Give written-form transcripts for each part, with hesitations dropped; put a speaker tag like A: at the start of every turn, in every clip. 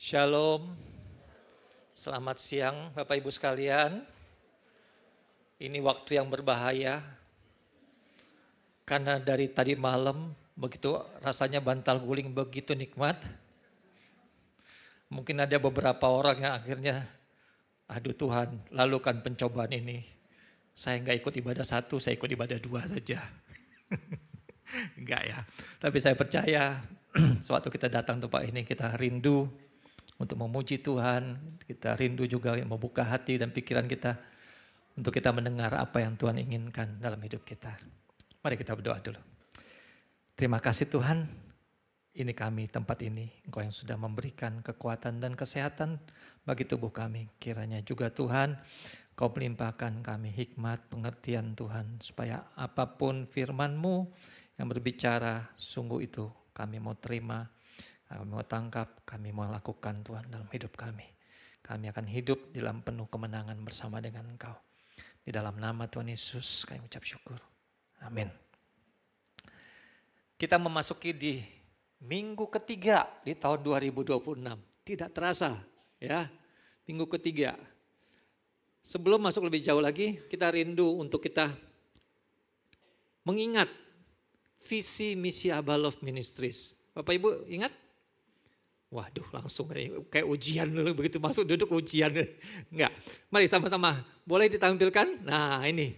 A: Shalom, selamat siang Bapak Ibu sekalian. Ini waktu yang berbahaya, karena dari tadi malam begitu rasanya bantal guling begitu nikmat. Mungkin ada beberapa orang yang akhirnya, aduh Tuhan, lalukan pencobaan ini. Saya nggak ikut ibadah 1, saya ikut ibadah 2 saja. Enggak ya, tapi saya percaya sewaktu kita datang tempat ini kita rindu untuk memuji Tuhan, kita rindu juga membuka hati dan pikiran kita untuk kita mendengar apa yang Tuhan inginkan dalam hidup kita. Mari kita berdoa dulu. Terima kasih Tuhan, ini kami, tempat ini, Engkau yang sudah memberikan kekuatan dan kesehatan bagi tubuh kami. Kiranya juga Tuhan, Kau melimpahkan kami hikmat, pengertian Tuhan, supaya apapun firman-Mu yang berbicara, sungguh itu kami mau terima, kami mau tangkap, kami mau lakukan Tuhan dalam hidup kami. Kami akan hidup dalam penuh kemenangan bersama dengan Engkau. Di dalam nama Tuhan Yesus kami ucap syukur. Amin. Kita memasuki di minggu ketiga di tahun 2026. Tidak terasa ya, minggu ketiga. Sebelum masuk lebih jauh lagi, kita rindu untuk kita mengingat visi misi Abba Love Ministries. Bapak Ibu ingat? Waduh, langsung kayak ujian dulu, begitu masuk duduk ujian. Enggak, mari sama-sama boleh ditampilkan. Nah ini,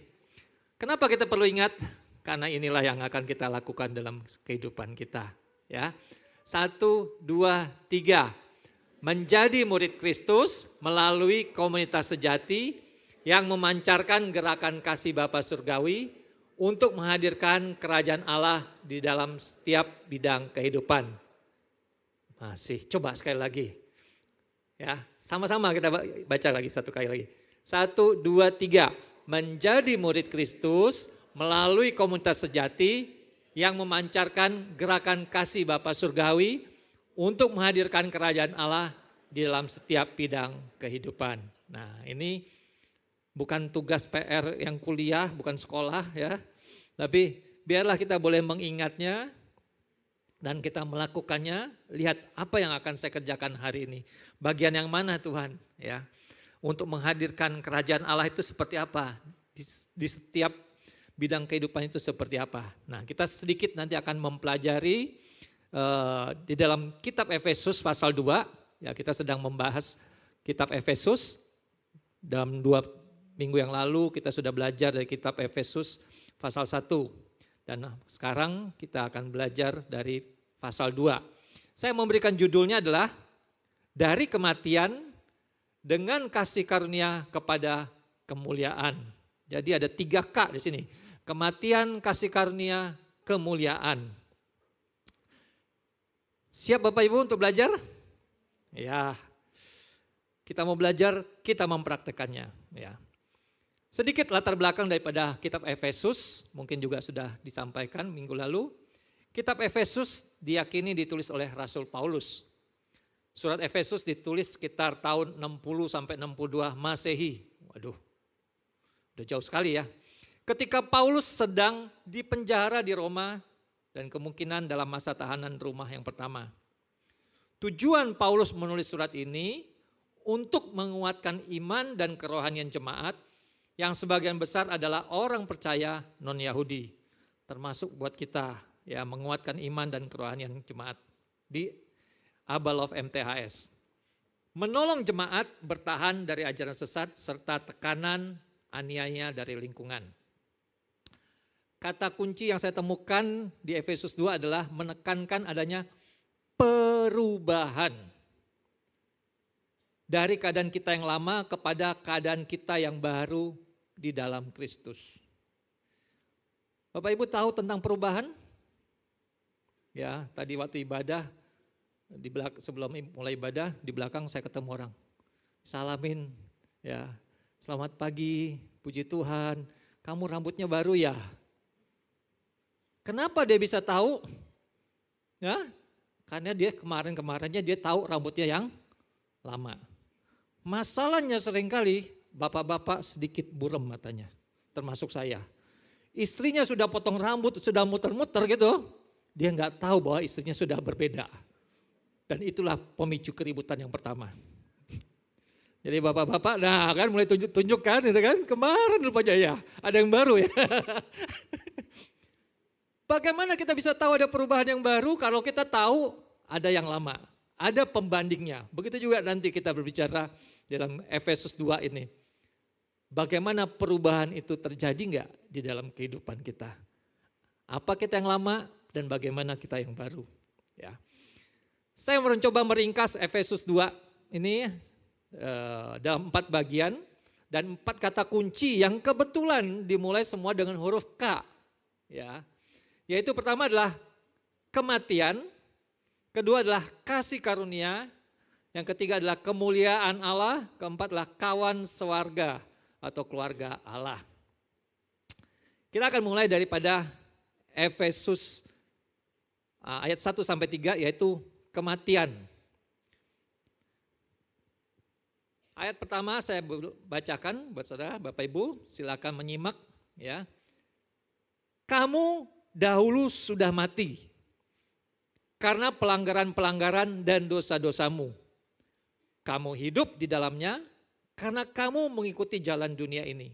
A: kenapa kita perlu ingat? Karena inilah yang akan kita lakukan dalam kehidupan kita. Ya, 1, 2, 3. Menjadi murid Kristus melalui komunitas sejati yang memancarkan gerakan kasih Bapa Surgawi untuk menghadirkan kerajaan Allah di dalam setiap bidang kehidupan. Masih, coba sekali lagi. Ya, sama-sama kita baca lagi satu kali lagi. 1, 2, 3. Menjadi murid Kristus melalui komunitas sejati yang memancarkan gerakan kasih Bapa Surgawi untuk menghadirkan kerajaan Allah di dalam setiap bidang kehidupan. Nah, ini bukan tugas PR yang kuliah, bukan sekolah ya. Tapi biarlah kita boleh mengingatnya dan kita melakukannya. Lihat apa yang akan saya kerjakan hari ini. Bagian yang mana Tuhan ya. Untuk menghadirkan kerajaan Allah itu seperti apa. Di setiap bidang kehidupan itu seperti apa. Nah, kita sedikit nanti akan mempelajari di dalam kitab Efesus pasal 2. Ya, kita sedang membahas kitab Efesus. Dalam 2 minggu yang lalu kita sudah belajar dari kitab Efesus pasal 1. Dan sekarang kita akan belajar dari pasal 2. Saya memberikan judulnya adalah dari kematian dengan kasih karunia kepada kemuliaan. Jadi ada 3K di sini. Kematian, kasih karunia, kemuliaan. Siap Bapak Ibu untuk belajar? Ya. Kita mau belajar, kita mempraktekannya, ya. Sedikit latar belakang daripada kitab Efesus, mungkin juga sudah disampaikan minggu lalu. Kitab Efesus diyakini ditulis oleh Rasul Paulus. Surat Efesus ditulis sekitar tahun 60 sampai 62 Masehi. Waduh, udah jauh sekali ya. Ketika Paulus sedang dipenjara di Roma dan kemungkinan dalam masa tahanan rumah yang pertama. Tujuan Paulus menulis surat ini untuk menguatkan iman dan kerohanian jemaat yang sebagian besar adalah orang percaya non-Yahudi, termasuk buat kita, ya, menguatkan iman dan kerohanian jemaat di Abba Love MTHS. Menolong jemaat bertahan dari ajaran sesat serta tekanan aniaya dari lingkungan. Kata kunci yang saya temukan di Efesus 2 adalah menekankan adanya perubahan. Dari keadaan kita yang lama kepada keadaan kita yang baru di dalam Kristus. Bapak Ibu tahu tentang perubahan? Ya, tadi waktu ibadah, sebelum mulai ibadah, di belakang saya ketemu orang. Salamin, ya, selamat pagi, puji Tuhan, kamu rambutnya baru ya? Kenapa dia bisa tahu? Ya, karena dia kemarin-kemarinnya dia tahu rambutnya yang lama. Masalahnya seringkali bapak-bapak sedikit buram matanya, termasuk saya. Istrinya sudah potong rambut, sudah muter-muter gitu, dia nggak tahu bahwa istrinya sudah berbeda. Dan itulah pemicu keributan yang pertama. Jadi bapak-bapak, nah kan mulai tunjukkan itu kan, kemarin rupanya ya, ada yang baru ya. Bagaimana kita bisa tahu ada perubahan yang baru kalau kita tahu ada yang lama, ada pembandingnya. Begitu juga nanti kita berbicara dalam Efesus 2 ini. Bagaimana perubahan itu terjadi enggak di dalam kehidupan kita? Apa kita yang lama dan bagaimana kita yang baru? Ya. Saya mencoba meringkas Efesus 2 ini dalam 4 bagian dan 4 kata kunci yang kebetulan dimulai semua dengan huruf K. Ya. Yaitu pertama adalah kematian, kedua adalah kasih karunia, yang ketiga adalah kemuliaan Allah, keempat adalah kawan sewarga atau keluarga Allah. Kita akan mulai daripada Efesus ayat 1 sampai 3 yaitu kematian. Ayat pertama saya bacakan buat saudara, Bapak Ibu, silakan menyimak ya. Kamu dahulu sudah mati karena pelanggaran-pelanggaran dan dosa-dosamu. Kamu hidup di dalamnya karena kamu mengikuti jalan dunia ini.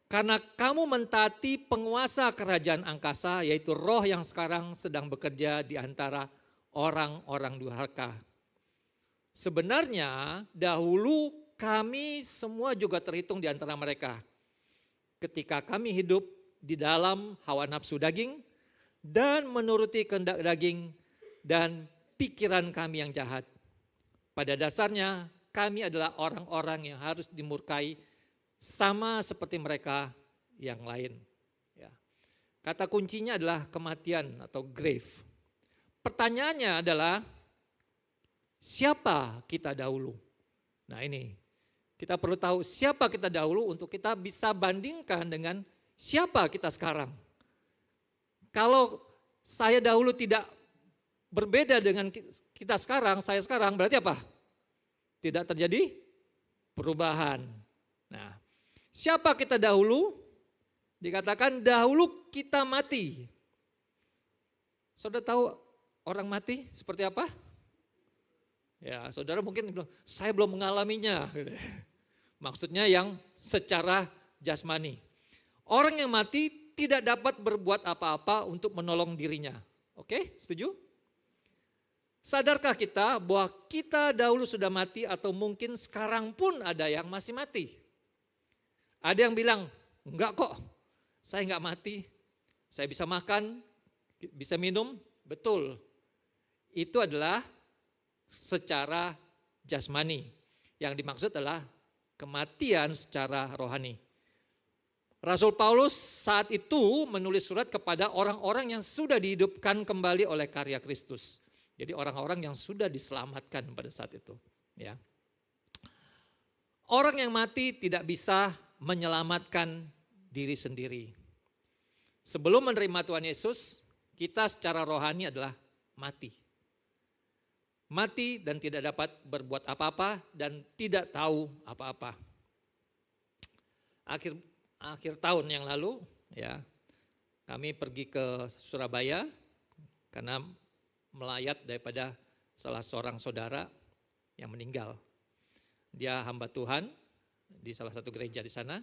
A: Karena kamu mentaati penguasa kerajaan angkasa, yaitu roh yang sekarang sedang bekerja di antara orang-orang durhaka. Sebenarnya dahulu kami semua juga terhitung di antara mereka. Ketika kami hidup di dalam hawa nafsu daging dan menuruti kehendak daging dan pikiran kami yang jahat. Pada dasarnya kami adalah orang-orang yang harus dimurkai sama seperti mereka yang lain. Ya. Kata kuncinya adalah kematian atau grave. Pertanyaannya adalah siapa kita dahulu? Nah ini, kita perlu tahu siapa kita dahulu untuk kita bisa bandingkan dengan siapa kita sekarang. Kalau saya dahulu tidak berbeda dengan kita sekarang, saya sekarang berarti apa? Tidak terjadi perubahan. Nah, siapa kita dahulu? Dikatakan dahulu kita mati. Saudara tahu orang mati seperti apa? Ya, saudara mungkin bilang, saya belum mengalaminya. Maksudnya yang secara jasmani. Orang yang mati tidak dapat berbuat apa-apa untuk menolong dirinya. Oke, setuju? Sadarkah kita bahwa kita dahulu sudah mati atau mungkin sekarang pun ada yang masih mati? Ada yang bilang, enggak kok, saya enggak mati. Saya bisa makan, bisa minum, betul. Itu adalah secara jasmani. Yang dimaksud adalah kematian secara rohani. Rasul Paulus saat itu menulis surat kepada orang-orang yang sudah dihidupkan kembali oleh karya Kristus. Jadi orang-orang yang sudah diselamatkan pada saat itu. Ya. Orang yang mati tidak bisa menyelamatkan diri sendiri. Sebelum menerima Tuhan Yesus, kita secara rohani adalah mati. Mati dan tidak dapat berbuat apa-apa dan tidak tahu apa-apa. Akhir tahun yang lalu ya kami pergi ke Surabaya karena melayat daripada salah seorang saudara yang meninggal. Dia hamba Tuhan di salah satu gereja di sana.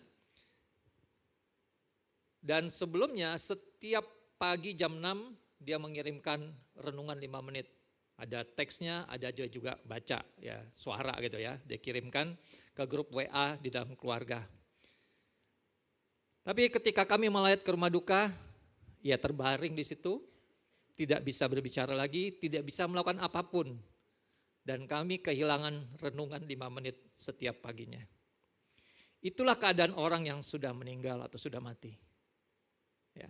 A: Dan sebelumnya setiap pagi jam 6 dia mengirimkan renungan 5 menit. Ada teksnya, ada juga baca ya, suara gitu ya. Dia kirimkan ke grup WA di dalam keluarga. Tapi ketika kami melayat ke rumah duka, ia terbaring di situ, tidak bisa berbicara lagi, tidak bisa melakukan apapun. Dan kami kehilangan renungan 5 menit setiap paginya. Itulah keadaan orang yang sudah meninggal atau sudah mati. Ya.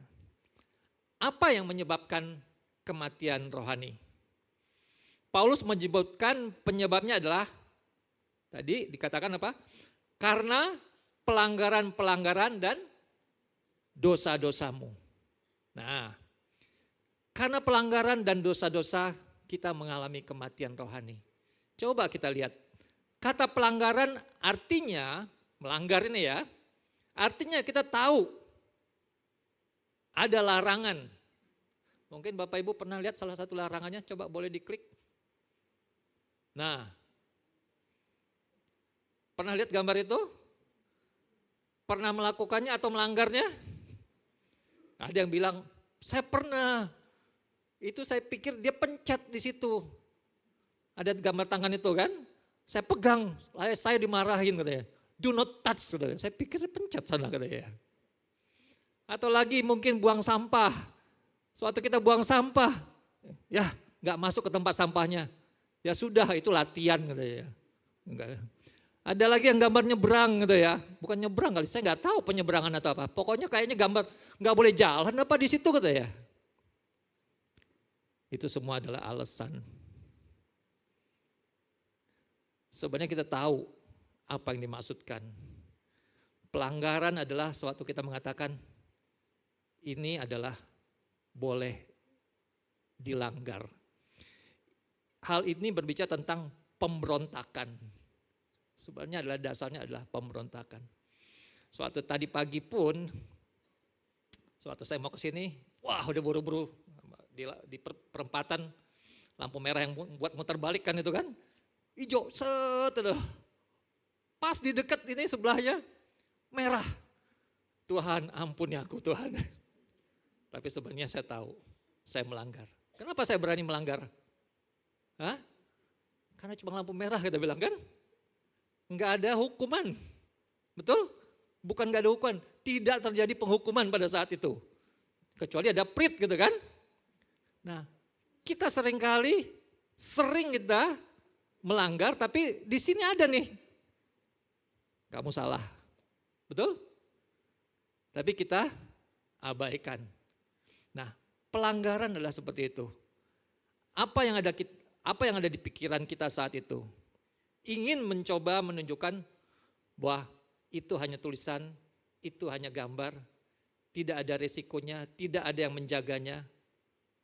A: Apa yang menyebabkan kematian rohani? Paulus menyebutkan penyebabnya adalah, tadi dikatakan apa? Karena pelanggaran-pelanggaran dan dosa-dosamu. Nah, karena pelanggaran dan dosa-dosa kita mengalami kematian rohani. Coba kita lihat, kata pelanggaran artinya, melanggar ini ya, artinya kita tahu ada larangan. Mungkin Bapak Ibu pernah lihat salah satu larangannya, coba boleh diklik. Nah, pernah lihat gambar itu? Pernah melakukannya atau melanggarnya? Ada yang bilang, saya pernah. Itu saya pikir dia pencet di situ. Ada gambar tangan itu kan? Saya pegang, saya dimarahin katanya. Do not touch katanya. Saya pikir dia pencet sana katanya. Atau lagi mungkin buang sampah. Suatu kita buang sampah, ya nggak masuk ke tempat sampahnya. Ya sudah, itu latihan katanya. Enggak. Ada lagi yang gambar nyebrang gitu ya, bukan nyebrang kali, saya nggak tahu penyeberangan atau apa. Pokoknya kayaknya gambar nggak boleh jalan apa di situ gitu ya. Itu semua adalah alasan. Sebenarnya kita tahu apa yang dimaksudkan. Pelanggaran adalah suatu kita mengatakan ini adalah boleh dilanggar. Hal ini berbicara tentang pemberontakan. Sebenarnya adalah dasarnya adalah pemberontakan. Suatu tadi pagi pun, suatu saya mau ke sini, wah udah buru-buru di perempatan lampu merah yang buat muter balik kan itu kan, hijau, set, pas di dekat ini sebelahnya merah. Tuhan ampuni aku Tuhan. Tapi sebenarnya saya tahu saya melanggar. Kenapa saya berani melanggar? Hah? Karena cuma lampu merah kita bilang kan. Enggak ada hukuman, betul? Bukan enggak ada hukuman, tidak terjadi penghukuman pada saat itu. Kecuali ada prit gitu kan. Nah kita sering kita melanggar tapi di sini ada nih. Kamu salah, betul? Tapi kita abaikan. Nah pelanggaran adalah seperti itu. Apa yang ada di pikiran kita saat itu? Ingin mencoba menunjukkan bahwa itu hanya tulisan, itu hanya gambar, tidak ada resikonya, tidak ada yang menjaganya.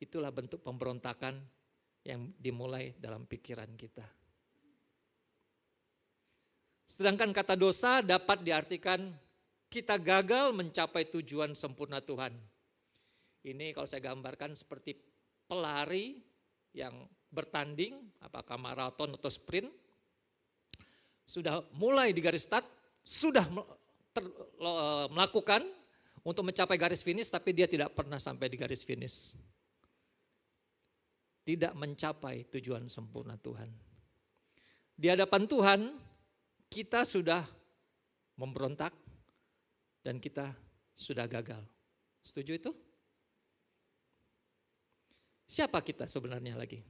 A: Itulah bentuk pemberontakan yang dimulai dalam pikiran kita. Sedangkan kata dosa dapat diartikan kita gagal mencapai tujuan sempurna Tuhan. Ini kalau saya gambarkan seperti pelari yang bertanding, apakah maraton atau sprint, sudah mulai di garis start, sudah melakukan untuk mencapai garis finish, tapi dia tidak pernah sampai di garis finish. Tidak mencapai tujuan sempurna Tuhan. Di hadapan Tuhan, kita sudah memberontak dan kita sudah gagal. Setuju itu? Siapa kita sebenarnya lagi?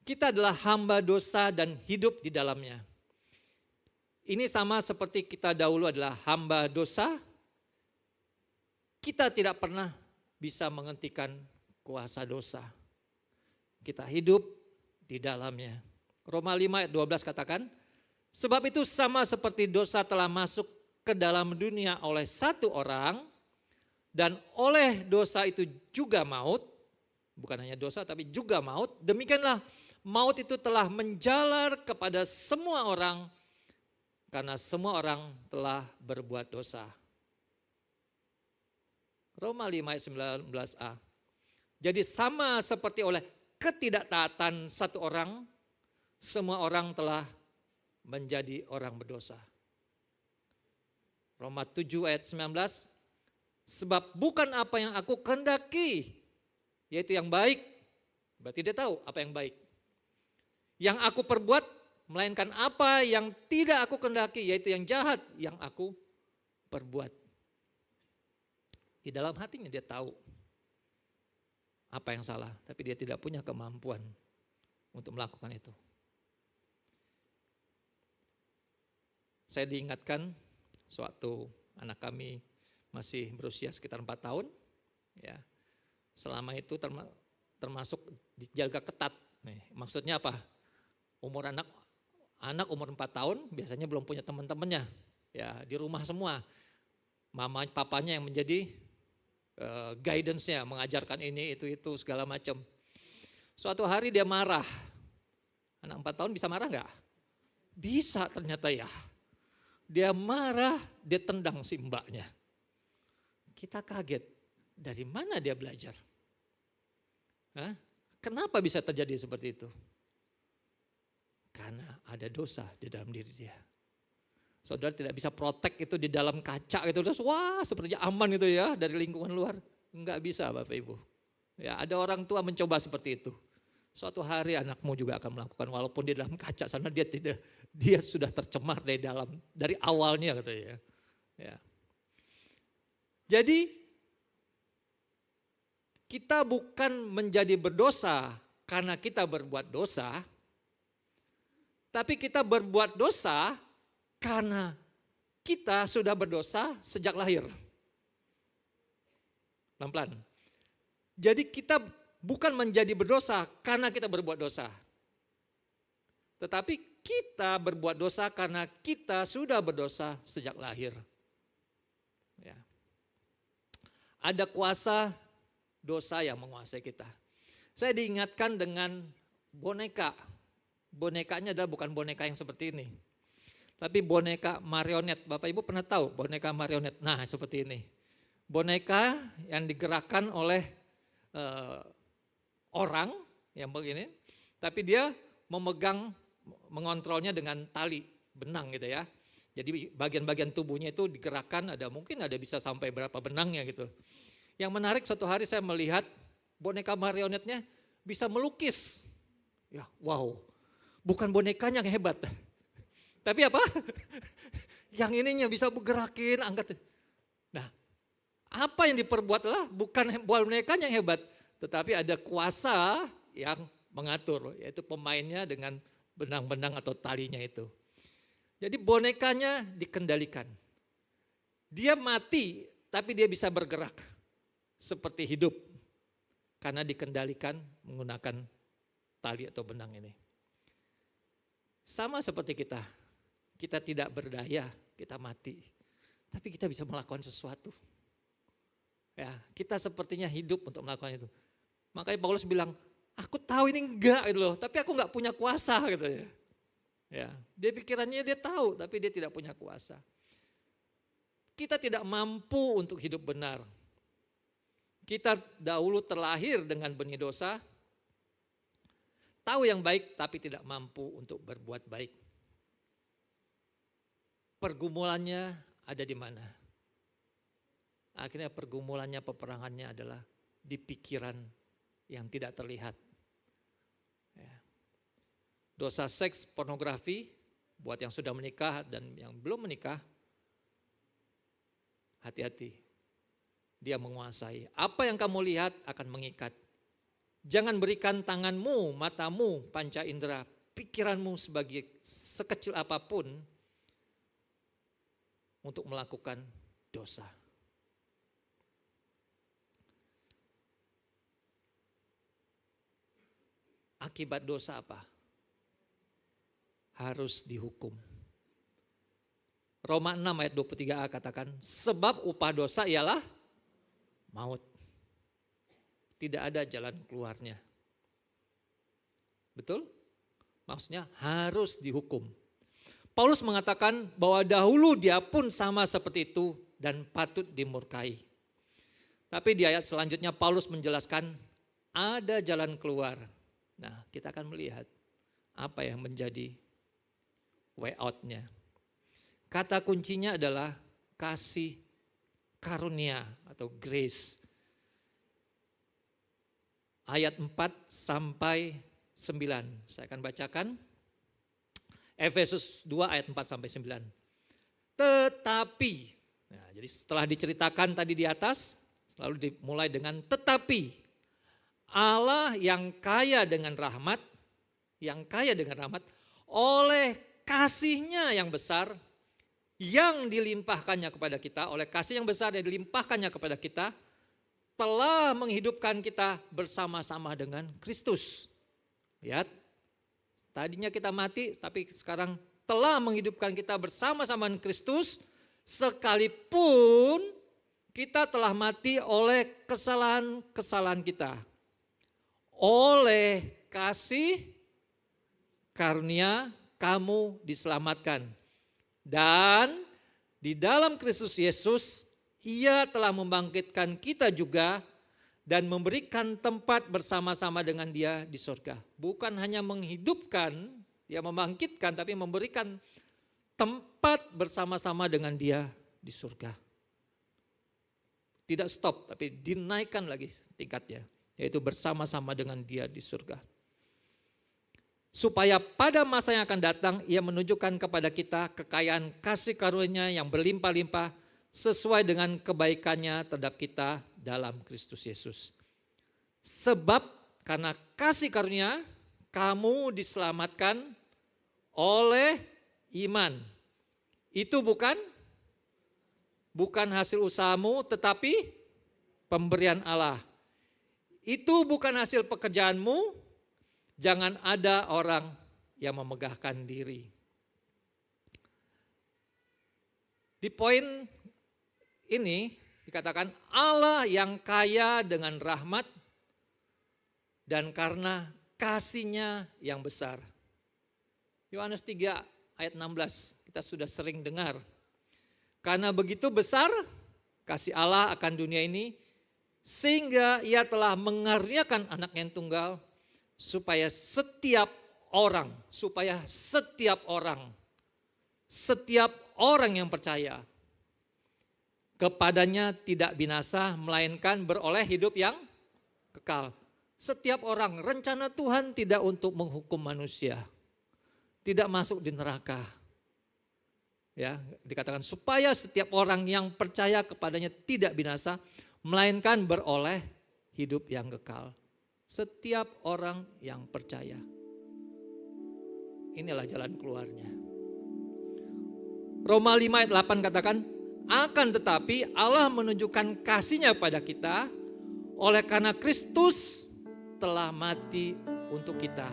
A: Kita adalah hamba dosa dan hidup di dalamnya. Ini sama seperti kita dahulu adalah hamba dosa, kita tidak pernah bisa menghentikan kuasa dosa. Kita hidup di dalamnya. Roma 5 ayat 12 katakan, sebab itu sama seperti dosa telah masuk ke dalam dunia oleh satu orang, dan oleh dosa itu juga maut, bukan hanya dosa tapi juga maut, demikianlah maut itu telah menjalar kepada semua orang, karena semua orang telah berbuat dosa. Roma 5 ayat 19a. Jadi sama seperti oleh ketidaktaatan satu orang, semua orang telah menjadi orang berdosa. Roma 7 ayat 19. Sebab bukan apa yang aku kehendaki, yaitu yang baik. Berarti dia tahu apa yang baik. Yang aku perbuat, melainkan apa yang tidak aku kehendaki, yaitu yang jahat yang aku perbuat. Di dalam hatinya dia tahu apa yang salah, tapi dia tidak punya kemampuan untuk melakukan itu. Saya diingatkan suatu anak kami masih berusia sekitar 4 tahun, ya. Selama itu termasuk dijaga ketat. Nih, maksudnya apa? Anak umur 4 tahun biasanya belum punya teman-temannya, ya di rumah semua. Mama papanya yang menjadi guidance-nya, mengajarkan ini, itu segala macam. Suatu hari dia marah. Anak 4 tahun bisa marah enggak? Bisa ternyata ya. Dia marah, dia tendang si mbaknya. Kita kaget, dari mana dia belajar? Hah? Kenapa bisa terjadi seperti itu? Karena ada dosa di dalam diri dia. Saudara tidak bisa protek itu di dalam kaca gitu, terus wah sepertinya aman itu ya dari lingkungan luar. Enggak bisa Bapak Ibu. Ya, ada orang tua mencoba seperti itu. Suatu hari anakmu juga akan melakukan walaupun di dalam kaca sana dia sudah tercemar dari awalnya gitu ya. Ya. Jadi kita bukan menjadi berdosa karena kita berbuat dosa, tapi kita berbuat dosa karena kita sudah berdosa sejak lahir. Pelan-pelan. Jadi kita bukan menjadi berdosa karena kita berbuat dosa. Tetapi kita berbuat dosa karena kita sudah berdosa sejak lahir. Ya. Ada kuasa dosa yang menguasai kita. Saya diingatkan dengan boneka. Bonekanya adalah bukan boneka yang seperti ini. Tapi boneka marionet. Bapak Ibu pernah tahu boneka marionet? Nah seperti ini. Boneka yang digerakkan oleh orang yang begini. Tapi dia mengontrolnya dengan tali benang gitu ya. Jadi bagian-bagian tubuhnya itu digerakkan, mungkin ada bisa sampai berapa benangnya gitu. Yang menarik suatu hari saya melihat boneka marionetnya bisa melukis. Ya, wow. Bukan bonekanya yang hebat. Tapi apa? Yang ininya bisa bergerakin, angkat. Nah, apa yang diperbuat lah bukan bonekanya yang hebat, tetapi ada kuasa yang mengatur, yaitu pemainnya dengan benang-benang atau talinya itu. Jadi bonekanya dikendalikan. Dia mati, tapi dia bisa bergerak seperti hidup karena dikendalikan menggunakan tali atau benang ini. Sama seperti kita tidak berdaya, kita mati, tapi kita bisa melakukan sesuatu. Ya, kita sepertinya hidup untuk melakukan itu. Makanya Paulus bilang, aku tahu ini enggak gitu loh, tapi aku enggak punya kuasa gitu ya. Ya, dia pikirannya dia tahu, tapi dia tidak punya kuasa. Kita tidak mampu untuk hidup benar. Kita dahulu terlahir dengan benih dosa, tahu yang baik tapi tidak mampu untuk berbuat baik. Pergumulannya ada di mana? Akhirnya pergumulannya, peperangannya adalah di pikiran yang tidak terlihat. Ya. Dosa seks, pornografi, buat yang sudah menikah dan yang belum menikah, hati-hati. Dia menguasai. Apa yang kamu lihat akan mengikat. Jangan berikan tanganmu, matamu, panca indera, pikiranmu sebagai sekecil apapun untuk melakukan dosa. Akibat dosa apa? Harus dihukum. Roma 6 ayat 23a katakan, sebab upah dosa ialah maut. Tidak ada jalan keluarnya. Betul? Maksudnya harus dihukum. Paulus mengatakan bahwa dahulu dia pun sama seperti itu dan patut dimurkai. Tapi di ayat selanjutnya Paulus menjelaskan ada jalan keluar. Nah, kita akan melihat apa yang menjadi way out-nya. Kata kuncinya adalah kasih karunia atau grace. Ayat 4 sampai 9. Saya akan bacakan. Efesus 2 ayat 4 sampai 9. Tetapi, nah, jadi setelah diceritakan tadi di atas, lalu dimulai dengan tetapi Allah yang kaya dengan rahmat, oleh kasihnya yang besar, yang dilimpahkannya kepada kita, oleh kasih yang besar yang dilimpahkannya kepada kita, telah menghidupkan kita bersama-sama dengan Kristus. Lihat, tadinya kita mati, tapi sekarang telah menghidupkan kita bersama-sama dengan Kristus, sekalipun kita telah mati oleh kesalahan-kesalahan kita. Oleh kasih karunia kamu diselamatkan. Dan di dalam Kristus Yesus, Ia telah membangkitkan kita juga dan memberikan tempat bersama-sama dengan Dia di surga. Bukan hanya menghidupkan Dia membangkitkan tapi memberikan tempat bersama-sama dengan dia di surga. Tidak stop tapi dinaikkan lagi tingkatnya, yaitu bersama-sama dengan dia di surga. Supaya pada masa yang akan datang ia menunjukkan kepada kita kekayaan kasih karunia yang berlimpah-limpah sesuai dengan kebaikannya terhadap kita dalam Kristus Yesus. Sebab karena kasih karunia kamu diselamatkan oleh iman. Itu bukan hasil usahamu tetapi pemberian Allah. Itu bukan hasil pekerjaanmu. Jangan ada orang yang memegahkan diri. Di poin ini dikatakan Allah yang kaya dengan rahmat dan karena kasih-Nya yang besar. Yohanes 3 ayat 16 kita sudah sering dengar. Karena begitu besar kasih Allah akan dunia ini sehingga ia telah mengaruniakan anaknya yang tunggal supaya setiap orang yang percaya kepadanya tidak binasa melainkan beroleh hidup yang kekal. Setiap orang, rencana Tuhan tidak untuk menghukum manusia, tidak masuk di neraka. Ya, dikatakan supaya setiap orang yang percaya kepadanya tidak binasa melainkan beroleh hidup yang kekal. Setiap orang yang percaya. Inilah jalan keluarnya. Roma 5 ayat 8 katakan, akan tetapi Allah menunjukkan kasih-Nya pada kita oleh karena Kristus telah mati untuk kita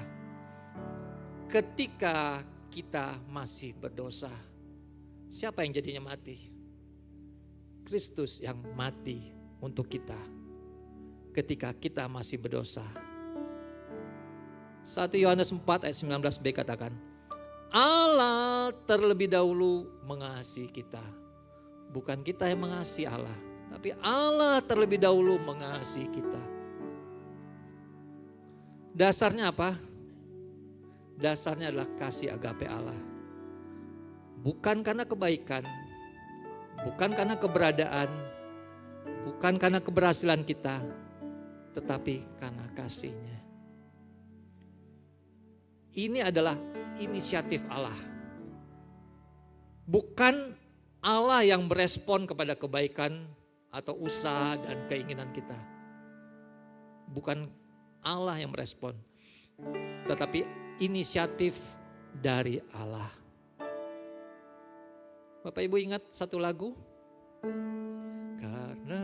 A: ketika kita masih berdosa. Siapa yang jadinya mati? Kristus yang mati untuk kita ketika kita masih berdosa. 1 Yohanes 4 ayat 19b katakan, Allah terlebih dahulu mengasihi kita. Bukan kita yang mengasihi Allah, tapi Allah terlebih dahulu mengasihi kita. Dasarnya apa? Dasarnya adalah kasih agape Allah. Bukan karena kebaikan, bukan karena keberadaan, bukan karena keberhasilan kita, tetapi karena kasih-Nya. Ini adalah inisiatif Allah. Bukan Allah yang berespon kepada kebaikan atau usaha dan keinginan kita. Bukan Allah yang merespon, tetapi inisiatif dari Allah. Bapak Ibu ingat satu lagu? Karena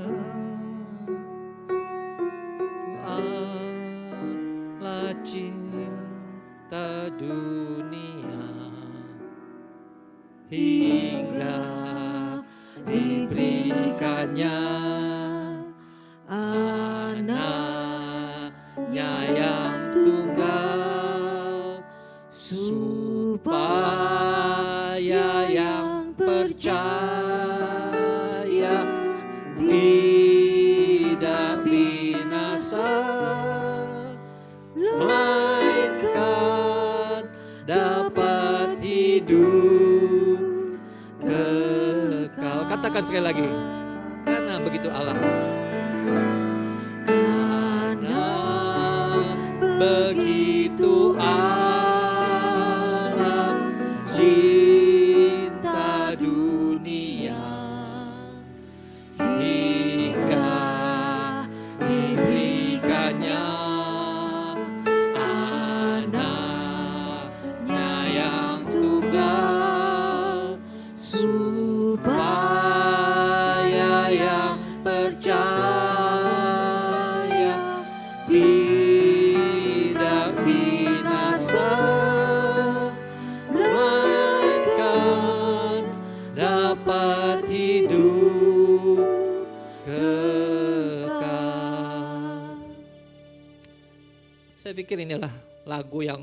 A: Allah cinta dunia hingga diberikannya anaknya yang tunggal supaya yang percaya tidak binasa melainkan dapat hidup kekal. Katakan sekali lagi, karena begitu Allah. Karena begitu Allah cinta dunia hingga diberikannya anaknya yang tunggal supaya yang percaya tidak binasa melainkan dapat hidup kekal. Saya pikir inilah lagu yang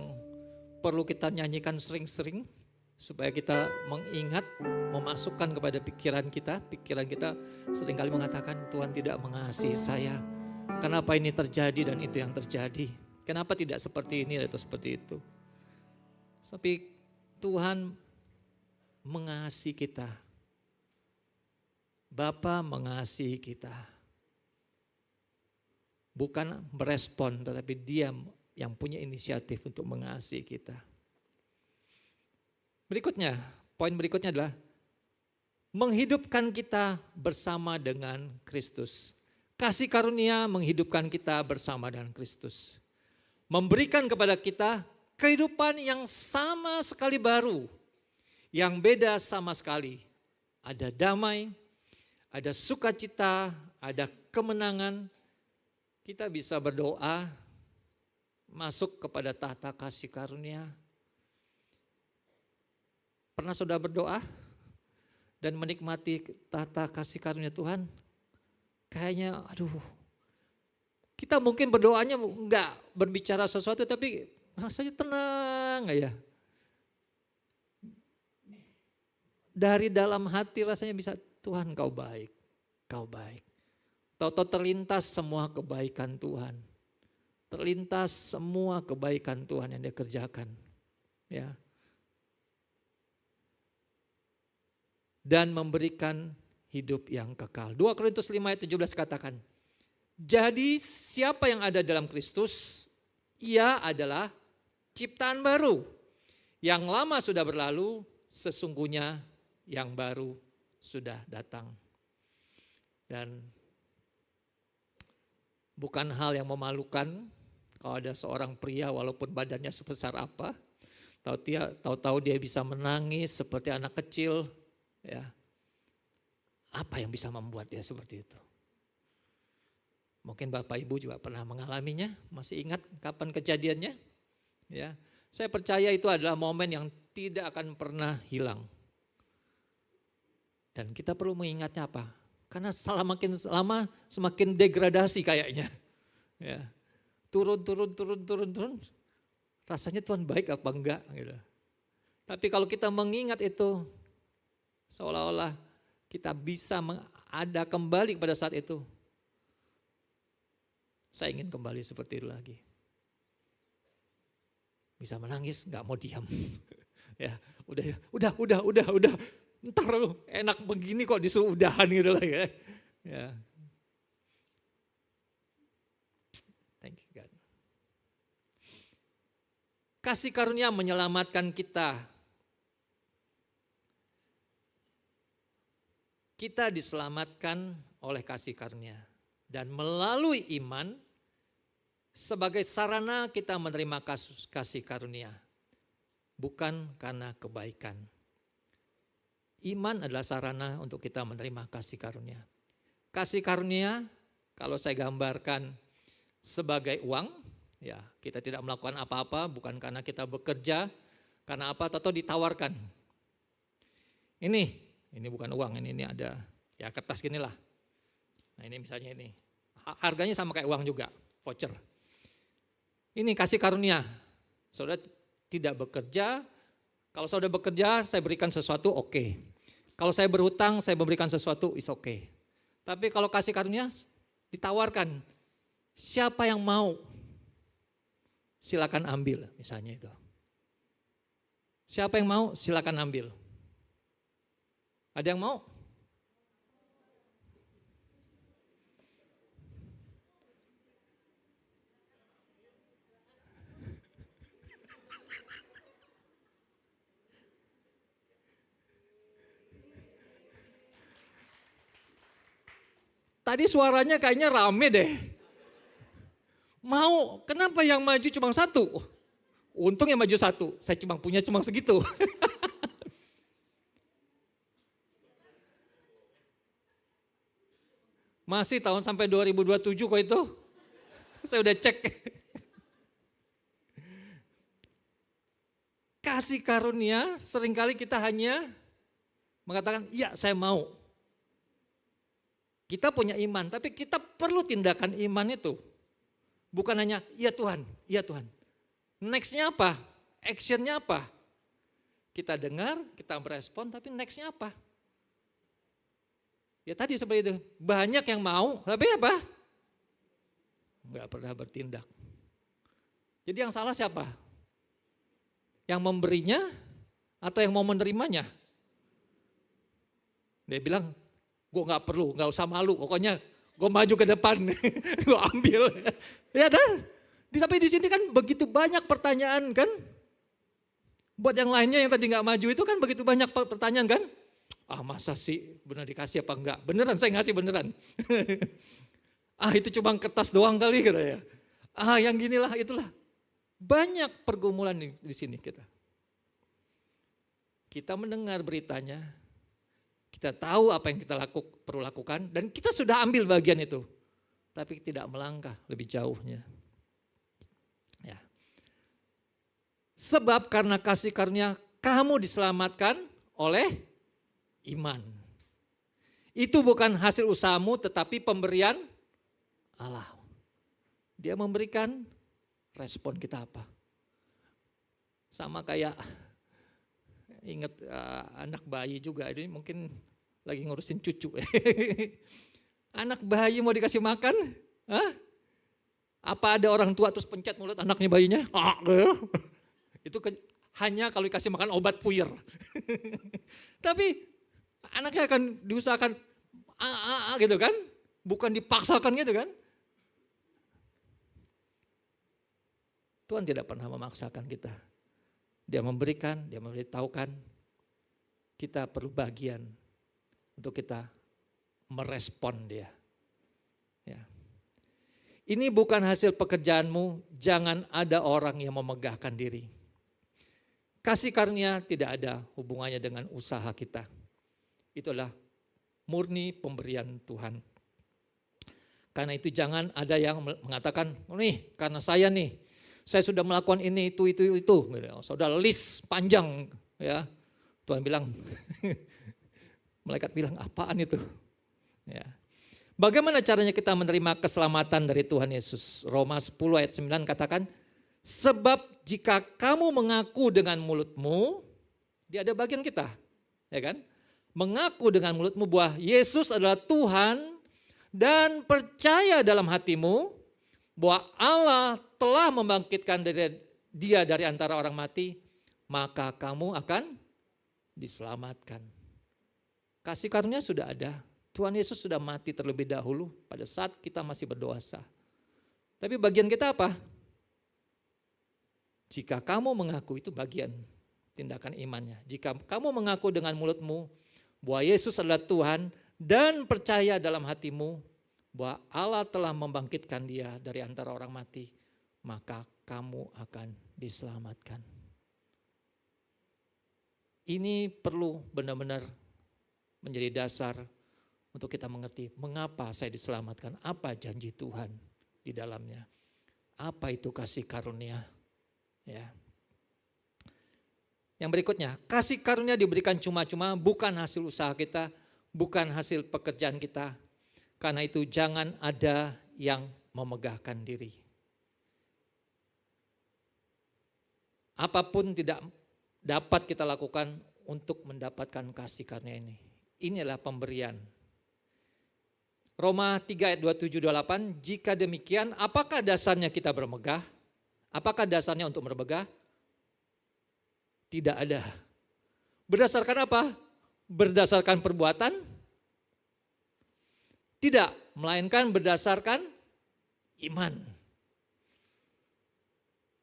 A: perlu kita nyanyikan sering-sering supaya kita mengingat, memasukkan kepada pikiran kita. Pikiran kita seringkali mengatakan Tuhan tidak mengasihi saya. Kenapa ini terjadi dan itu yang terjadi? Kenapa tidak seperti ini atau seperti itu? Tapi Tuhan mengasihi kita. Bapa mengasihi kita. Bukan merespon, tetapi Dia yang punya inisiatif untuk mengasihi kita. Berikutnya, poin berikutnya adalah menghidupkan kita bersama dengan Kristus. Kasih karunia menghidupkan kita bersama dengan Kristus. Memberikan kepada kita kehidupan yang sama sekali baru. Yang beda sama sekali. Ada damai, ada sukacita, ada kemenangan. Kita bisa berdoa, masuk kepada tahta kasih karunia. Pernah saudara berdoa dan menikmati tahta kasih karunia Tuhan? Kayaknya kita mungkin berdoanya enggak berbicara sesuatu tapi rasanya tenang aja. Dari dalam hati rasanya bisa, Tuhan Kau baik, Kau baik. Tahu-tahu terlintas semua kebaikan Tuhan. Terlintas semua kebaikan Tuhan yang Dia kerjakan. Ya. Dan memberikan hidup yang kekal. 2 Korintus 5 ayat 17 katakan, jadi siapa yang ada dalam Kristus, ia adalah ciptaan baru. Yang lama sudah berlalu, sesungguhnya yang baru sudah datang. Dan bukan hal yang memalukan kalau ada seorang pria walaupun badannya sebesar apa, tahu-tahu dia bisa menangis seperti anak kecil. Ya, apa yang bisa membuat dia seperti itu? Mungkin Bapak Ibu juga pernah mengalaminya, masih ingat kapan kejadiannya? Ya, saya percaya itu adalah momen yang tidak akan pernah hilang. Dan kita perlu mengingatnya apa? Karena makin lama semakin degradasi kayaknya. Ya, turun. Rasanya Tuhan baik apa enggak? Gitu. Tapi kalau kita mengingat itu, seolah-olah kita bisa ada kembali pada saat itu. Saya ingin kembali seperti itu lagi. Bisa menangis, nggak mau diam. Ya, udah. Ntar lu enak begini kok disuruh udahan gitu lah ya. Ya. Thank you God. Kasih karunia menyelamatkan kita. Kita diselamatkan oleh kasih karunia. Dan melalui iman, sebagai sarana kita menerima kasih karunia. Bukan karena kebaikan. Iman adalah sarana untuk kita menerima kasih karunia. Kasih karunia, kalau saya gambarkan sebagai uang, ya kita tidak melakukan apa-apa, bukan karena kita bekerja, karena apa, atau ditawarkan. Ini bukan uang, ini ada ya kertas gini lah. Nah ini misalnya ini, harganya sama kayak uang juga, voucher. Ini kasih karunia, saudara tidak bekerja, kalau saudara bekerja saya berikan sesuatu oke. Kalau saya berhutang saya memberikan sesuatu is oke. Tapi kalau kasih karunia ditawarkan, siapa yang mau silakan ambil misalnya itu. Siapa yang mau silakan ambil. Ada yang mau? Tadi suaranya kayaknya rame deh. Mau, kenapa yang maju cuma satu? Untung yang maju satu, saya cuma punya segitu. Masih tahun sampai 2027 kok itu. Saya udah cek. Kasih karunia seringkali kita hanya mengatakan, iya saya mau. Kita punya iman, tapi kita perlu tindakan iman itu. Bukan hanya, iya Tuhan, iya Tuhan. Nextnya apa? Actionnya apa? Kita dengar, kita merespon, tapi nextnya apa? Ya tadi seperti itu, banyak yang mau, tapi apa? Enggak pernah bertindak. Jadi yang salah siapa? Yang memberinya atau yang mau menerimanya? Dia bilang, gue gak perlu, gak usah malu, pokoknya gue maju ke depan, gue ambil. Ya kan? Tapi di sini kan begitu banyak pertanyaan kan? Buat yang lainnya yang tadi gak maju itu kan begitu banyak pertanyaan kan? Masa sih benar dikasih apa enggak? Beneran saya ngasih beneran. Itu cuma kertas doang kali kira ya. Yang ginilah itulah. Banyak pergumulan di sini kita. Kita mendengar beritanya, kita tahu apa yang kita perlu lakukan dan kita sudah ambil bagian itu. Tapi tidak melangkah lebih jauhnya. Ya. Sebab karena kasih karunia kamu diselamatkan oleh iman. Itu bukan hasil usahamu tetapi pemberian Allah. Dia memberikan, respon kita apa? Sama kayak ingat anak bayi juga, ini mungkin lagi ngurusin cucu. Anak bayi mau dikasih makan? Apa ada orang tua terus pencet mulut anaknya bayinya? Itu hanya kalau dikasih makan obat puyer. Tapi anaknya akan diusahakan gitu kan, bukan dipaksakan gitu kan. Tuhan tidak pernah memaksakan kita. Dia memberikan, dia memberitahukan. Kita perlu bagian untuk kita merespon dia. Ya. Ini bukan hasil pekerjaanmu, jangan ada orang yang memegahkan diri. Kasih karunia tidak ada hubungannya dengan usaha kita. Itulah murni pemberian Tuhan. Karena itu jangan ada yang mengatakan, nih karena saya sudah melakukan ini, itu. Sudah list panjang. Ya. Tuhan bilang, malaikat bilang apaan itu? Ya. Bagaimana caranya kita menerima keselamatan dari Tuhan Yesus? Roma 10 ayat 9 katakan, sebab jika kamu mengaku dengan mulutmu, dia ada bagian kita. Ya kan? Mengaku dengan mulutmu bahwa Yesus adalah Tuhan dan percaya dalam hatimu bahwa Allah telah membangkitkan dia dari antara orang mati, maka kamu akan diselamatkan. Kasih karunia sudah ada. Tuhan Yesus sudah mati terlebih dahulu pada saat kita masih berdosa. Tapi bagian kita apa? Jika kamu mengaku, itu bagian tindakan imannya. Jika kamu mengaku dengan mulutmu bahwa Yesus adalah Tuhan dan percaya dalam hatimu bahwa Allah telah membangkitkan dia dari antara orang mati, maka kamu akan diselamatkan. Ini perlu benar-benar menjadi dasar untuk kita mengerti mengapa saya diselamatkan, apa janji Tuhan di dalamnya. Apa itu kasih karunia? Ya. Yang berikutnya, kasih karunia diberikan cuma-cuma, bukan hasil usaha kita, bukan hasil pekerjaan kita. Karena itu jangan ada yang memegahkan diri. Apapun tidak dapat kita lakukan untuk mendapatkan kasih karunia ini. Inilah pemberian. Roma 3 ayat 27-28, jika demikian apakah dasarnya kita bermegah? Apakah dasarnya untuk bermegah? Tidak ada. Berdasarkan apa? Berdasarkan perbuatan? Tidak, melainkan berdasarkan iman.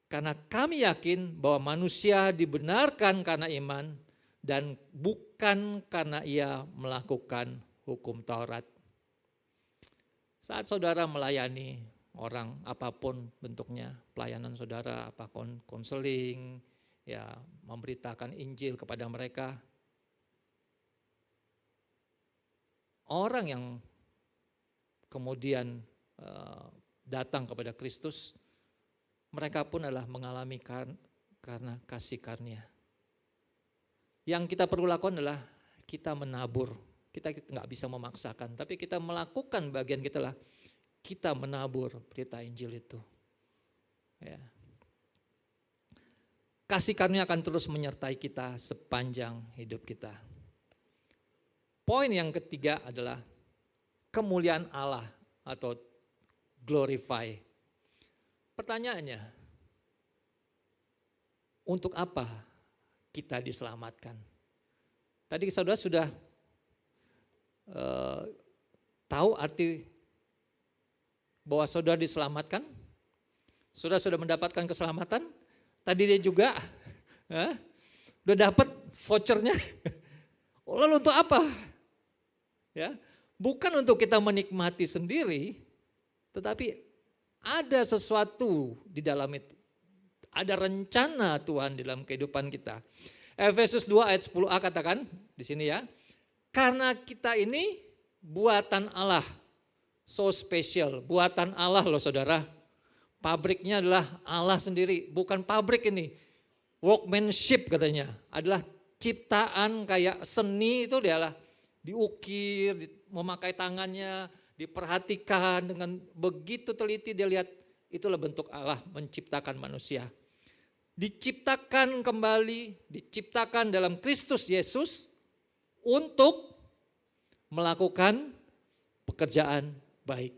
A: Karena kami yakin bahwa manusia dibenarkan karena iman dan bukan karena ia melakukan hukum Taurat. Saat saudara melayani orang apapun bentuknya, pelayanan saudara, apa konseling, ya memberitakan Injil kepada mereka. Orang yang kemudian datang kepada Kristus, mereka pun adalah mengalami karena kasih karunia. Yang kita perlu lakukan adalah kita menabur. Kita nggak bisa memaksakan, tapi kita melakukan bagian kita lah. Kita menabur berita Injil itu. Ya. Kasih karunia akan terus menyertai kita sepanjang hidup kita. Poin yang ketiga adalah kemuliaan Allah atau glorify. Pertanyaannya, untuk apa kita diselamatkan. Tadi saudara sudah tahu arti bahwa saudara diselamatkan? Saudara sudah mendapatkan keselamatan? Tadi dia juga udah dapat vouchernya. Lalu untuk apa? Ya, bukan untuk kita menikmati sendiri, tetapi ada sesuatu di dalam itu. Ada rencana Tuhan di dalam kehidupan kita. Efesus 2 ayat 10a katakan di sini ya. Karena kita ini buatan Allah. So special, buatan Allah loh saudara. Pabriknya adalah Allah sendiri, bukan pabrik ini. Workmanship katanya, adalah ciptaan kayak seni itu adalah diukir, memakai tangannya, diperhatikan dengan begitu teliti dia lihat itulah bentuk Allah menciptakan manusia. Diciptakan kembali, diciptakan dalam Kristus Yesus untuk melakukan pekerjaan baik.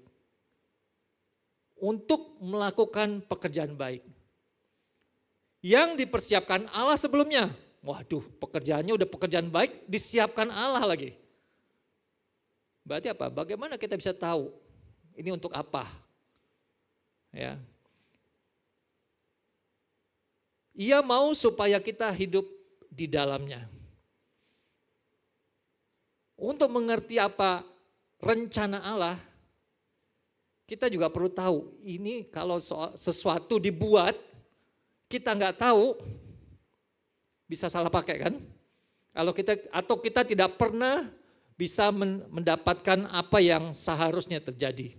A: Untuk melakukan pekerjaan baik. Yang dipersiapkan Allah sebelumnya. Waduh, pekerjaannya udah pekerjaan baik, disiapkan Allah lagi. Berarti apa? Bagaimana kita bisa tahu ini untuk apa? Ya. Ia mau supaya kita hidup di dalamnya. Untuk mengerti apa rencana Allah, kita juga perlu tahu, ini kalau sesuatu dibuat, kita nggak tahu, bisa salah pakai kan? Atau kita tidak pernah bisa mendapatkan apa yang seharusnya terjadi.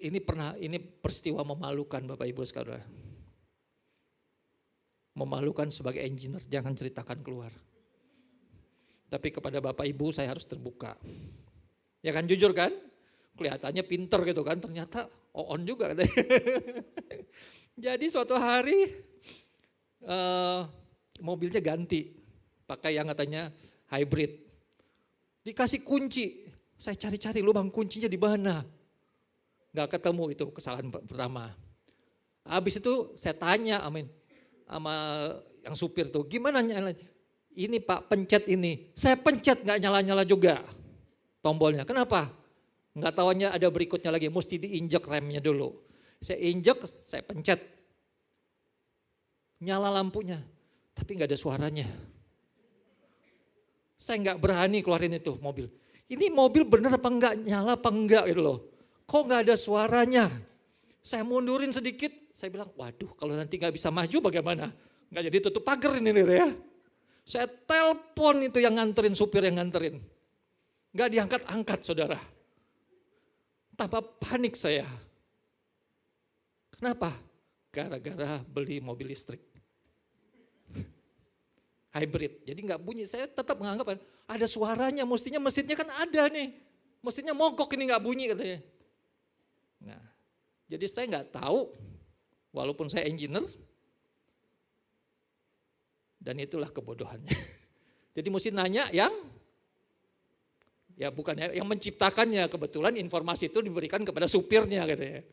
A: Ini peristiwa memalukan Bapak Ibu Saudara. Memalukan sebagai engineer, jangan ceritakan keluar. Tapi kepada Bapak Ibu saya harus terbuka. Ya kan, jujur kan? Kelihatannya pinter gitu kan, ternyata on juga. Jadi suatu hari mobilnya ganti, pakai yang katanya hybrid. Dikasih kunci, saya cari-cari lubang kuncinya di mana. Gak ketemu, itu kesalahan pertama. Habis itu saya tanya sama yang supir tuh, gimana nyalanya? Ini Pak pencet ini, saya pencet gak nyala-nyala juga tombolnya. Kenapa? Gak tahunya ada berikutnya lagi, mesti diinjek remnya dulu. Saya injek, saya pencet. Nyala lampunya, tapi gak ada suaranya. Saya gak berani keluarin itu mobil. Ini mobil bener apa enggak, nyala apa enggak gitu loh. Kok gak ada suaranya? Saya mundurin sedikit, saya bilang waduh kalau nanti gak bisa maju bagaimana? Gak jadi tutup pagar ini nih ya. Saya telepon itu yang nganterin, supir yang nganterin. Gak diangkat-angkat saudara. Tambah panik saya. Kenapa? Gara-gara beli mobil listrik. Hybrid, jadi gak bunyi. Saya tetap menganggap ada suaranya, mestinya mesinnya kan ada nih. Mesinnya mogok ini gak bunyi katanya. Nah, jadi saya gak tahu, walaupun saya engineer, dan itulah kebodohannya. Jadi mesti nanya yang bukan yang menciptakannya, kebetulan informasi itu diberikan kepada supirnya katanya.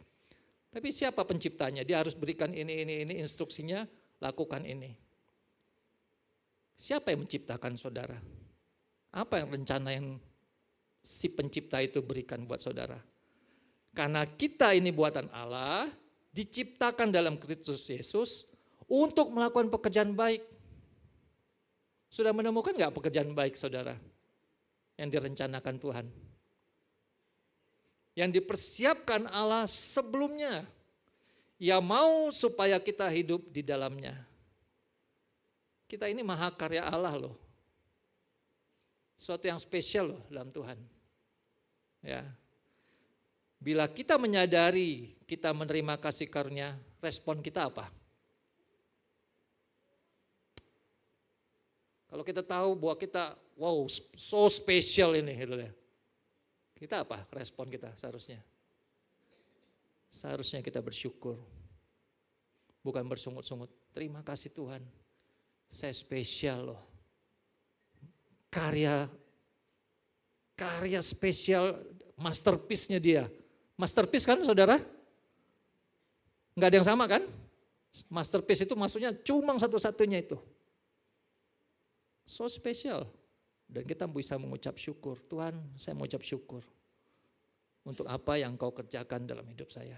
A: Tapi siapa penciptanya? Dia harus berikan ini instruksinya, lakukan ini. Siapa yang menciptakan saudara? Apa yang rencana yang si pencipta itu berikan buat saudara? Karena kita ini buatan Allah, diciptakan dalam Kristus Yesus untuk melakukan pekerjaan baik. Sudah menemukan gak pekerjaan baik saudara yang direncanakan Tuhan? Yang dipersiapkan Allah sebelumnya. Ia mau supaya kita hidup di dalamnya. Kita ini mahakarya Allah loh. Suatu yang spesial loh dalam Tuhan. Ya. Bila kita menyadari kita menerima kasih karunia, respon kita apa? Kalau kita tahu bahwa kita, wow, so special ini, gitu ya. Kita apa respon kita seharusnya? Seharusnya kita bersyukur. Bukan bersungut-sungut. Terima kasih Tuhan. Saya spesial loh. Karya spesial, masterpiece-nya dia. Masterpiece kan saudara? Enggak ada yang sama kan? Masterpiece itu maksudnya cuma satu-satunya itu. So special. Dan kita bisa mengucap syukur. Tuhan, saya mengucap syukur untuk apa yang Kau kerjakan dalam hidup saya.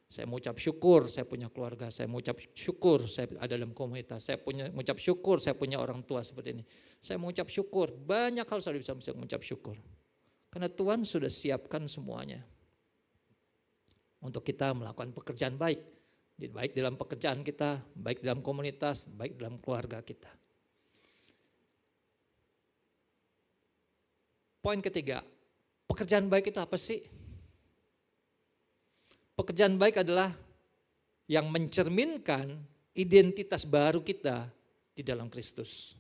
A: Saya mengucap syukur saya punya keluarga, saya mengucap syukur saya ada dalam komunitas, saya mengucap syukur saya punya orang tua seperti ini. Saya mengucap syukur, banyak hal saya bisa mengucap syukur. Karena Tuhan sudah siapkan semuanya untuk kita melakukan pekerjaan baik. Baik dalam pekerjaan kita, baik dalam komunitas, baik dalam keluarga kita. Poin ketiga, pekerjaan baik itu apa sih? Pekerjaan baik adalah yang mencerminkan identitas baru kita di dalam Kristus.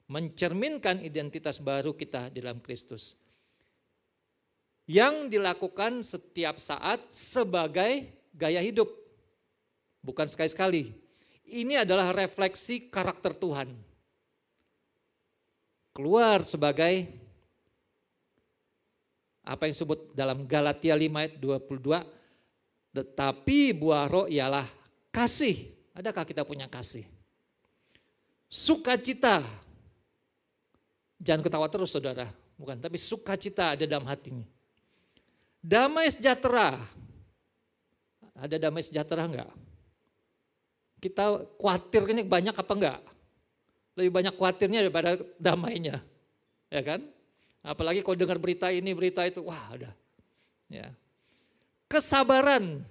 A: Mencerminkan identitas baru kita di dalam Kristus. Yang dilakukan setiap saat sebagai gaya hidup. Bukan sekali-sekali. Ini adalah refleksi karakter Tuhan. Keluar sebagai apa yang disebut dalam Galatia 5 ayat 22, tetapi buah roh ialah kasih. Adakah kita punya kasih? Sukacita. Jangan ketawa terus saudara. Bukan, tapi sukacita ada dalam hatinya. Damai sejahtera. Ada damai sejahtera enggak? Kita khawatirnya banyak apa enggak? Lebih banyak khawatirnya daripada damainya. Ya kan? Apalagi kalau dengar berita ini, berita itu, wah ada. Ya. Kesabaran,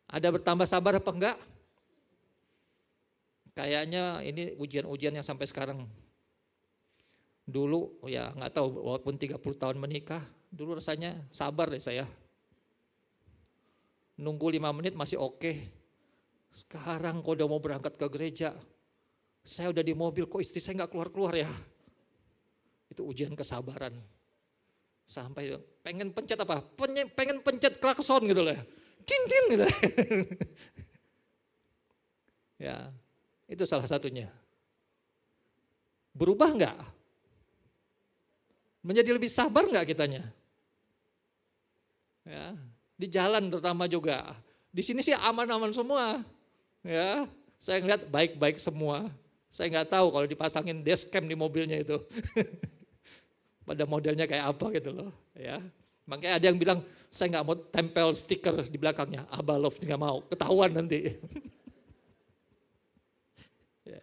A: ada bertambah sabar apa enggak? Kayaknya ini ujian-ujian yang sampai sekarang. Dulu ya nggak tahu, walaupun 30 tahun menikah, dulu rasanya sabar deh saya. Nunggu 5 menit masih oke. Sekarang kalau udah mau berangkat ke gereja, saya udah di mobil kok istri saya nggak keluar-keluar ya. Itu ujian kesabaran. Sampai pengen pencet apa? Pengen pencet klakson gitu loh. Tin gitu. Ya, itu salah satunya. Berubah enggak? Menjadi lebih sabar enggak kitanya? Ya, di jalan terutama juga. Di sini sih aman-aman semua. Ya, saya ngeliat baik-baik semua. Saya nggak tahu kalau dipasangin dashcam di mobilnya itu. Pada modelnya kayak apa gitu loh, ya. Makanya ada yang bilang saya nggak mau tempel stiker di belakangnya, Abah Love nggak mau, ketahuan nanti. Ya.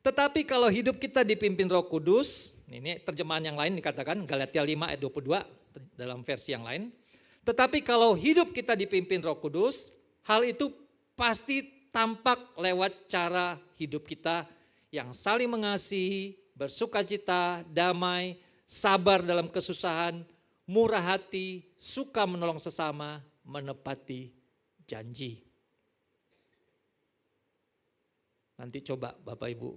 A: Tetapi kalau hidup kita dipimpin Roh Kudus, ini terjemahan yang lain dikatakan Galatia 5 ayat 22 dalam versi yang lain. Tetapi kalau hidup kita dipimpin Roh Kudus, hal itu pasti tampak lewat cara hidup kita yang saling mengasihi, bersukacita, damai, sabar dalam kesusahan, murah hati, suka menolong sesama, menepati janji. Nanti coba Bapak Ibu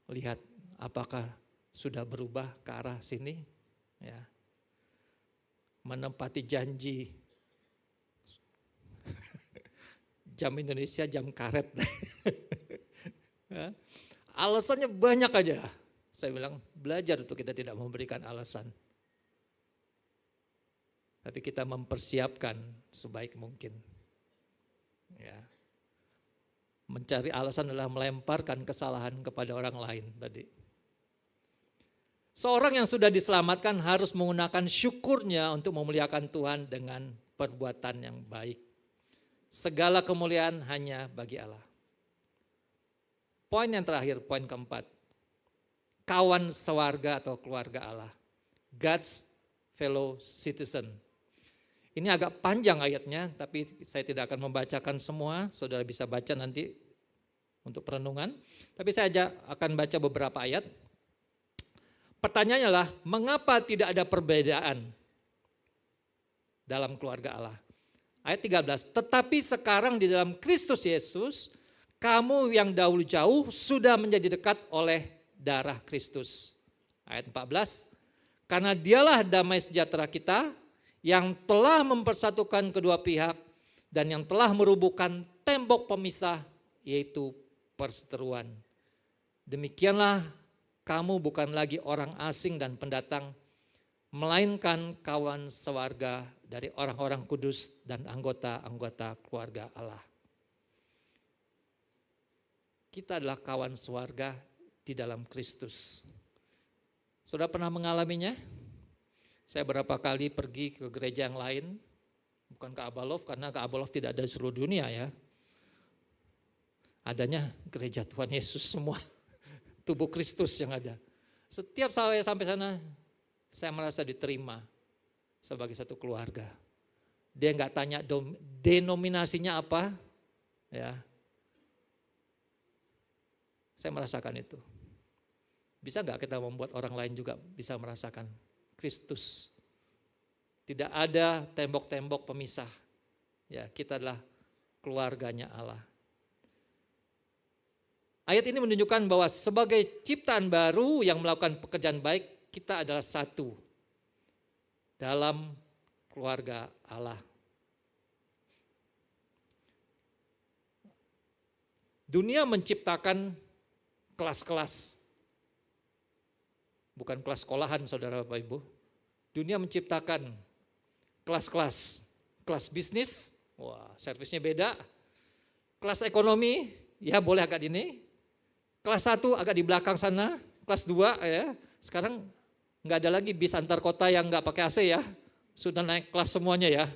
A: lihat apakah sudah berubah ke arah sini. Ya. Menepati janji. Jam Indonesia jam karet. Ya. Alasannya banyak aja. Saya bilang belajar untuk kita tidak memberikan alasan. Tapi kita mempersiapkan sebaik mungkin. Ya. Mencari alasan adalah melemparkan kesalahan kepada orang lain tadi. Seorang yang sudah diselamatkan harus menggunakan syukurnya untuk memuliakan Tuhan dengan perbuatan yang baik. Segala kemuliaan hanya bagi Allah. Poin yang terakhir, poin keempat. Kawan sewarga atau keluarga Allah. God's fellow citizen. Ini agak panjang ayatnya, tapi saya tidak akan membacakan semua. Saudara bisa baca nanti untuk perenungan. Tapi saya akan baca beberapa ayat. Pertanyaannya adalah, mengapa tidak ada perbedaan dalam keluarga Allah? Ayat 13, tetapi sekarang di dalam Kristus Yesus, kamu yang dahulu jauh sudah menjadi dekat oleh darah Kristus. Ayat 14, karena dialah damai sejahtera kita yang telah mempersatukan kedua pihak dan yang telah merubuhkan tembok pemisah, yaitu perseteruan. Demikianlah kamu bukan lagi orang asing dan pendatang, melainkan kawan sewarga dari orang-orang kudus dan anggota-anggota keluarga Allah. Kita adalah kawan sewarga di dalam Kristus. Sudah pernah mengalaminya? Saya berapa kali pergi ke gereja yang lain, bukan ke Abalov, karena ke Abalov tidak ada di seluruh dunia ya. Adanya gereja Tuhan Yesus semua, tubuh Kristus yang ada. Setiap saya sampai sana, saya merasa diterima sebagai satu keluarga. Dia nggak tanya denominasinya apa, ya. Saya merasakan itu. Bisa nggak kita membuat orang lain juga bisa merasakan Kristus? Tidak ada tembok-tembok pemisah. Ya, kita adalah keluarganya Allah. Ayat ini menunjukkan bahwa sebagai ciptaan baru yang melakukan pekerjaan baik, kita adalah satu dalam keluarga Allah. Dunia menciptakan kelas-kelas, bukan kelas sekolahan saudara Bapak Ibu. Dunia menciptakan kelas-kelas, kelas bisnis, wah servisnya beda. Kelas ekonomi, ya boleh agak ini. Kelas 1 agak di belakang sana, kelas 2 ya. Sekarang nggak ada lagi bis antar kota yang nggak pakai AC ya. Sudah naik kelas semuanya ya.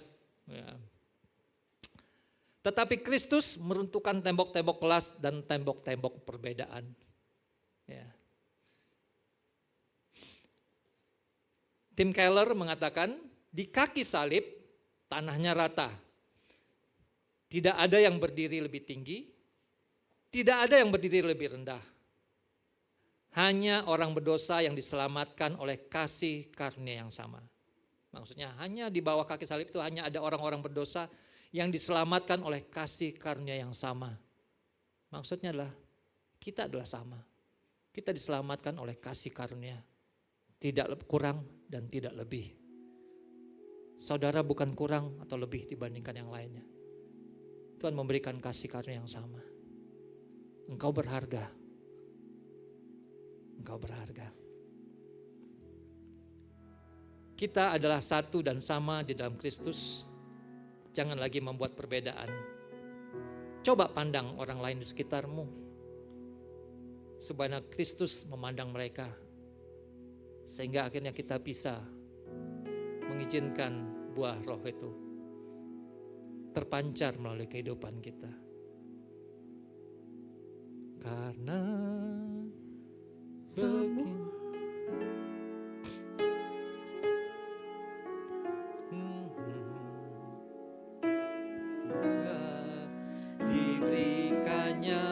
A: Tetapi Kristus meruntuhkan tembok-tembok kelas dan tembok-tembok perbedaan. Ya. Tim Keller mengatakan di kaki salib tanahnya rata. Tidak ada yang berdiri lebih tinggi, tidak ada yang berdiri lebih rendah. Hanya orang berdosa yang diselamatkan oleh kasih karunia yang sama. Maksudnya hanya di bawah kaki salib itu hanya ada orang-orang berdosa yang diselamatkan oleh kasih karunia yang sama. Maksudnya adalah kita adalah sama. Kita diselamatkan oleh kasih karunia. Tidak kurang dan tidak lebih. Saudara bukan kurang atau lebih dibandingkan yang lainnya. Tuhan memberikan kasih karunia yang sama. Engkau berharga. Engkau berharga. Kita adalah satu dan sama di dalam Kristus. Jangan lagi membuat perbedaan. Coba pandang orang lain di sekitarmu. Sebagaimana Kristus memandang mereka. Sehingga akhirnya kita bisa mengizinkan buah roh itu terpancar melalui kehidupan kita. Karena begini. Diberikannya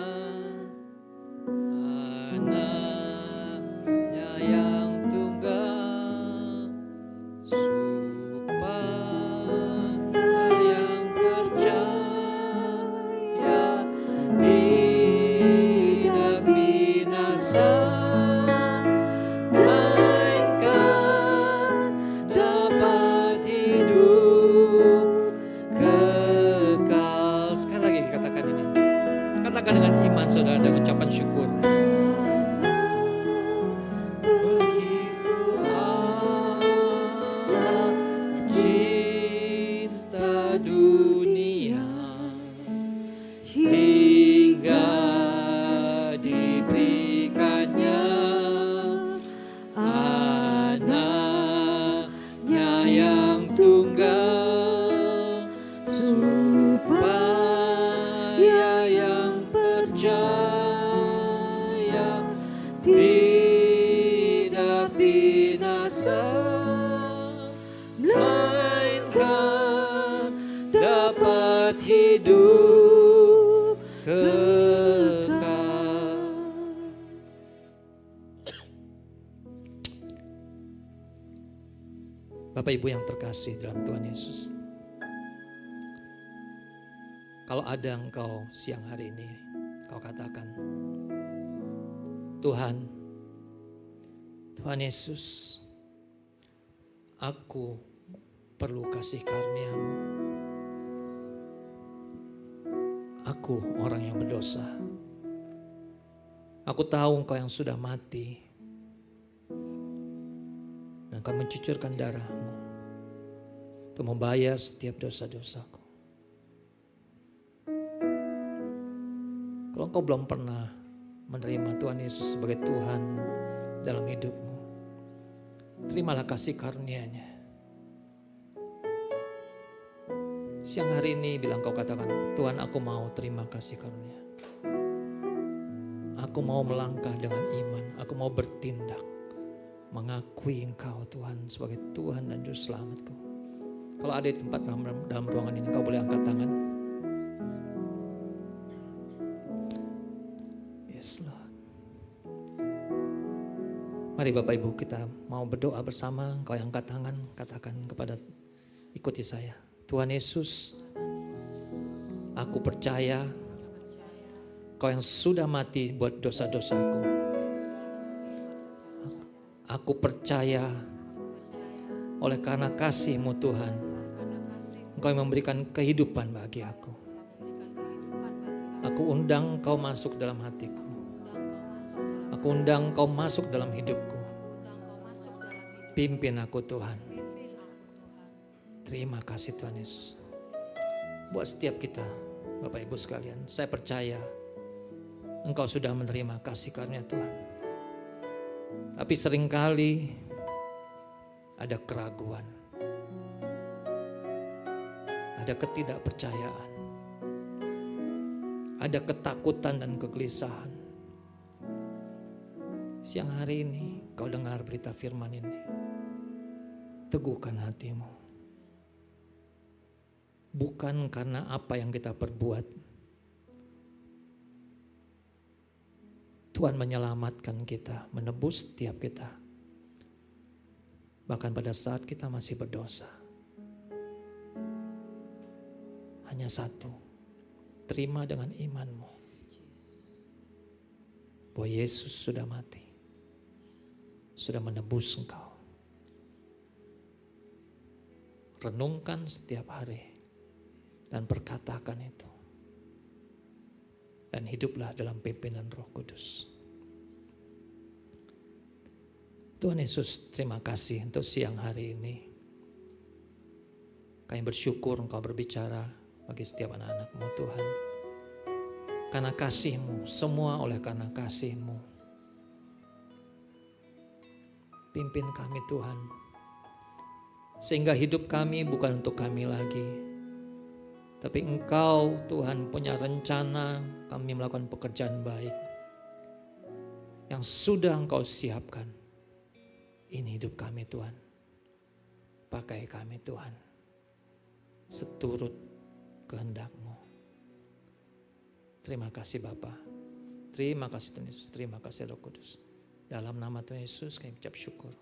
A: anaknya yang tunggal supaya yang percaya tidak binasa melainkan dapat hidup kekal. Sekali lagi katakan ini. Katakan dengan iman saudara dan ucapan syukur. Begitu Allah cinta dunia hingga diberikannya anaknya yang tunggal supaya yang percaya tidak binasa melainkan dapat hidup kekal. Bapak Ibu yang terkasih dalam Tuhan Yesus, kalau ada engkau siang hari ini, kau katakan, Tuhan Yesus, aku perlu kasih karunia-Mu. Aku orang yang berdosa. Aku tahu engkau yang sudah mati. Dan Engkau mencucurkan darah-Mu untuk membayar setiap dosa-dosaku. Kalau engkau belum pernah menerima Tuhan Yesus sebagai Tuhan dalam hidupmu, terimalah kasih karunia-Nya. Siang hari ini bilang kau katakan, Tuhan, aku mau terima kasih karunia. Aku mau melangkah dengan iman, aku mau bertindak, mengakui Engkau Tuhan sebagai Tuhan dan Juru Selamatku. Kalau ada di tempat dalam ruangan ini, kau boleh angkat tangan. Yes Lord. Mari Bapak Ibu, kita mau berdoa bersama. Kau yang angkat tangan, katakan kepada, ikuti saya. Tuhan Yesus, aku percaya Kau yang sudah mati buat dosa-dosaku. Aku percaya oleh karena kasih-Mu Tuhan, Engkau yang memberikan kehidupan bagi aku. Aku undang Kau masuk dalam hatiku. Aku undang Kau masuk dalam hidupku. Pimpin aku Tuhan. Terima kasih Tuhan Yesus. Buat setiap kita, Bapak Ibu sekalian, saya percaya Engkau sudah menerima kasih karunia Tuhan. Tapi seringkali ada keraguan, ada ketidakpercayaan, ada ketakutan dan kegelisahan. Siang hari ini kau dengar berita firman ini. Teguhkan hatimu. Bukan karena apa yang kita perbuat. Tuhan menyelamatkan kita, menebus setiap kita. Bahkan pada saat kita masih berdosa. Hanya satu, terima dengan imanmu. Bahwa Yesus sudah mati. Sudah menebus engkau. Renungkan setiap hari. Dan perkatakan itu. Dan hiduplah dalam pimpinan Roh Kudus. Tuhan Yesus, terima kasih untuk siang hari ini. Kami bersyukur Engkau berbicara bagi setiap anak-anak-Mu Tuhan. Karena kasih-Mu, semua oleh karena kasih-Mu. Pimpin kami Tuhan. Sehingga hidup kami bukan untuk kami lagi. Tapi Engkau Tuhan punya rencana kami melakukan pekerjaan baik. Yang sudah Engkau siapkan. Ini hidup kami Tuhan. Pakai kami Tuhan. Seturut kehendak-Mu. Terima kasih Bapa. Terima kasih Tuhan Yesus. Terima kasih Roh Kudus. Dalam nama Tuhan Yesus kami ucap syukur.